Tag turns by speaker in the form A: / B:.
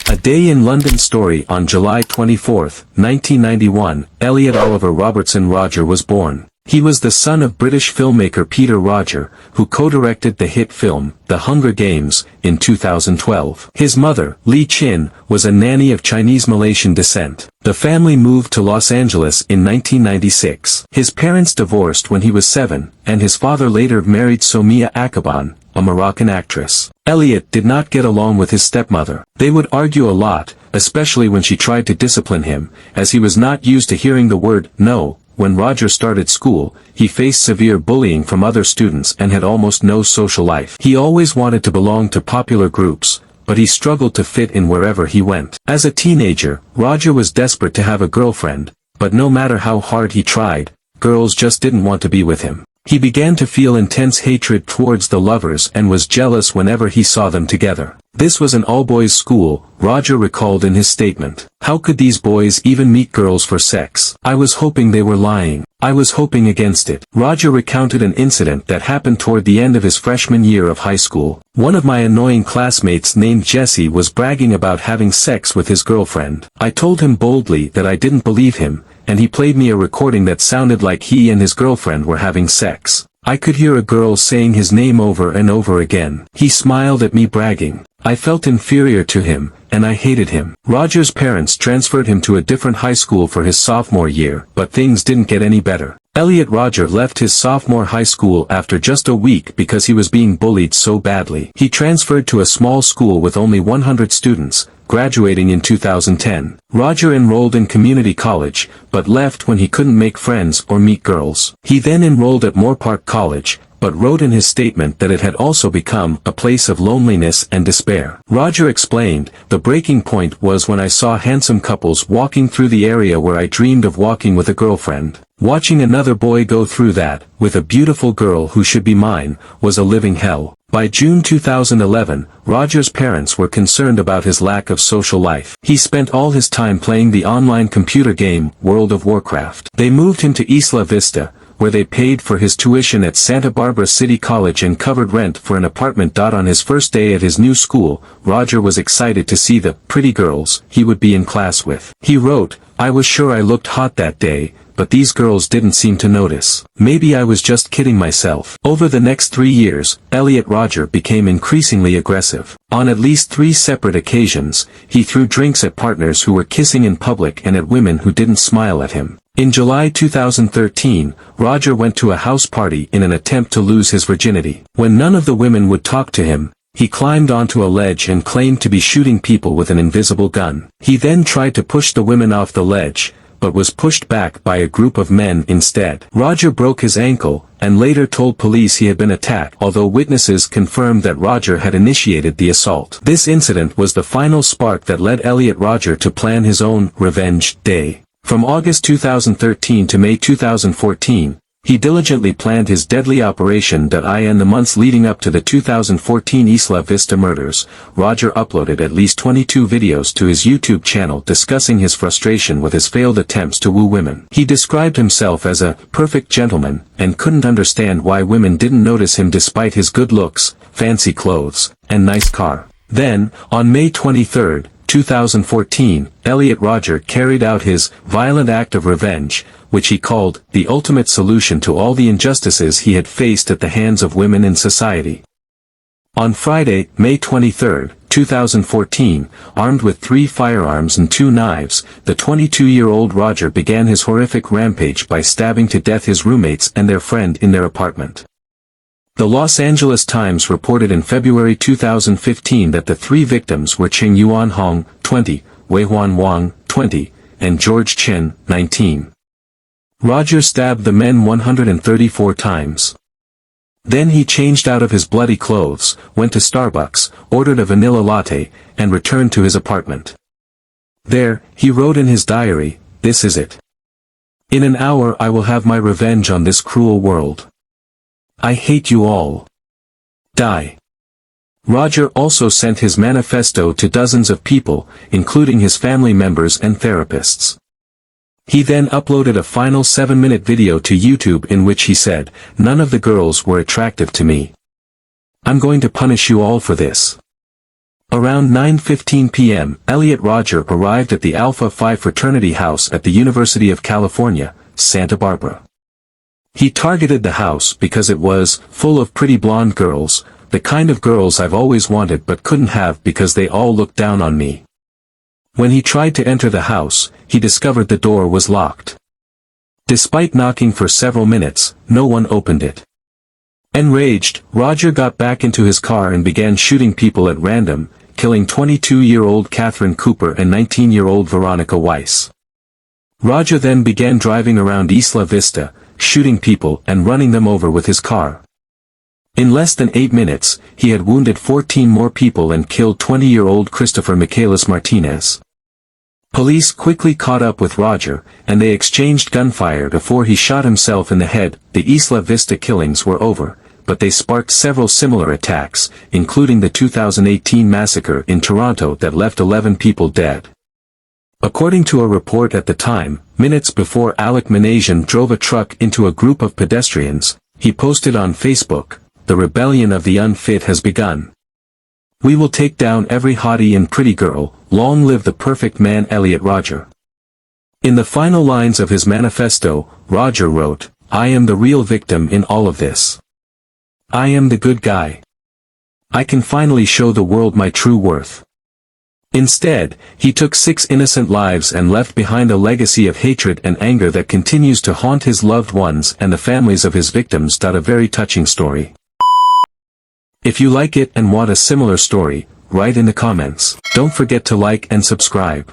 A: A Day in London story. On July 24, 1991, Elliot Oliver Robertson Roger was born. He was the son of British filmmaker Peter Roger, who co-directed the hit film, The Hunger Games, in 2012. His mother, Lee Chin, was a nanny of Chinese-Malaysian descent. The family moved to Los Angeles in 1996. His parents divorced when he was 7, and his father later married Somia Akaban, a Moroccan actress. Elliot did not get along with his stepmother. They would argue a lot, especially when she tried to discipline him, as he was not used to hearing the word no. When Roger started school, he faced severe bullying from other students and had almost no social life. He always wanted to belong to popular groups, but he struggled to fit in wherever he went. As a teenager, Roger was desperate to have a girlfriend, but no matter how hard he tried, girls just didn't want to be with him. He began to feel intense hatred towards the lovers and was jealous whenever he saw them together. This was an all-boys school, Roger recalled in his statement. How could these boys even meet girls for sex? I was hoping they were lying. I was hoping against it. Roger recounted an incident that happened toward the end of his freshman year of high school. One of my annoying classmates named Jesse was bragging about having sex with his girlfriend. I told him boldly that I didn't believe him, and he played me a recording that sounded like he and his girlfriend were having sex. I could hear a girl saying his name over and over again. He smiled at me bragging. I felt inferior to him, and I hated him. Roger's parents transferred him to a different high school for his sophomore year, but things didn't get any better. Elliot Roger left his sophomore high school after just a week because he was being bullied so badly. He transferred to a small school with only 100 students, graduating in 2010. Roger enrolled in community college, but left when he couldn't make friends or meet girls. He then enrolled at Moorpark College, but wrote in his statement that it had also become a place of loneliness and despair. Roger explained, "The breaking point was when I saw handsome couples walking through the area where I dreamed of walking with a girlfriend. Watching another boy go through that, with a beautiful girl who should be mine, was a living hell." By June 2011, Roger's parents were concerned about his lack of social life. He spent all his time playing the online computer game, World of Warcraft. They moved him to Isla Vista, where they paid for his tuition at Santa Barbara City College and covered rent for an apartment. On his first day at his new school, Roger was excited to see the pretty girls he would be in class with. He wrote, "I was sure I looked hot that day, but these girls didn't seem to notice. Maybe I was just kidding myself." Over the next 3 years, Elliot Roger became increasingly aggressive. On at least 3 separate occasions, he threw drinks at partners who were kissing in public and at women who didn't smile at him. In July 2013, Roger went to a house party in an attempt to lose his virginity. When none of the women would talk to him, he climbed onto a ledge and claimed to be shooting people with an invisible gun. He then tried to push the women off the ledge, but was pushed back by a group of men instead. Roger broke his ankle, and later told police he had been attacked, although witnesses confirmed that Roger had initiated the assault. This incident was the final spark that led Elliot Roger to plan his own revenge day. From August 2013 to May 2014, he diligently planned his deadly operation. In the months leading up to the 2014 Isla Vista murders, Roger uploaded at least 22 videos to his YouTube channel discussing his frustration with his failed attempts to woo women. He described himself as a perfect gentleman, and couldn't understand why women didn't notice him despite his good looks, fancy clothes, and nice car. Then, on May 23, 2014, Elliot Roger carried out his violent act of revenge, which he called the ultimate solution to all the injustices he had faced at the hands of women in society. On Friday, May 23, 2014, armed with 3 firearms and 2 knives, the 22-year-old Roger began his horrific rampage by stabbing to death his roommates and their friend in their apartment. The Los Angeles Times reported in February 2015 that the 3 victims were Ching Yuan Hong, 20, Wei Huan Wang, 20, and George Chen, 19. Roger stabbed the men 134 times. Then he changed out of his bloody clothes, went to Starbucks, ordered a vanilla latte, and returned to his apartment. There, he wrote in his diary, "This is it. In an hour I will have my revenge on this cruel world. I hate you all. Die." Roger also sent his manifesto to dozens of people, including his family members and therapists. He then uploaded a final 7-minute video to YouTube in which he said, "None of the girls were attractive to me. I'm going to punish you all for this. Around 9:15 p.m., Elliot Rodger arrived at the Alpha Phi fraternity house at the University of California, Santa Barbara. He targeted the house because it was full of pretty blonde girls, the kind of girls I've always wanted but couldn't have because they all looked down on me. When he tried to enter the house, he discovered the door was locked. Despite knocking for several minutes, no one opened it. Enraged, Rodger got back into his car and began shooting people at random, killing 22-year-old Catherine Cooper and 19-year-old Veronica Weiss. Rodger then began driving around Isla Vista, shooting people and running them over with his car. In less than 8 minutes, he had wounded 14 more people and killed 20-year-old Christopher Michaelis Martinez. Police quickly caught up with Rodger, and they exchanged gunfire before he shot himself in the head. The Isla Vista killings were over, but they sparked several similar attacks, including the 2018 massacre in Toronto that left 11 people dead. According to a report at the time, minutes before Alec Minassian drove a truck into a group of pedestrians, he posted on Facebook, "The rebellion of the unfit has begun. We will take down every hottie and pretty girl, long live the perfect man Elliot Rodger." In the final lines of his manifesto, Rodger wrote, "I am the real victim in all of this. I am the good guy. I can finally show the world my true worth." Instead, he took 6 innocent lives and left behind a legacy of hatred and anger that continues to haunt his loved ones and the families of his victims. A very touching story. If you like it and want a similar story, write in the comments. Don't forget to like and subscribe.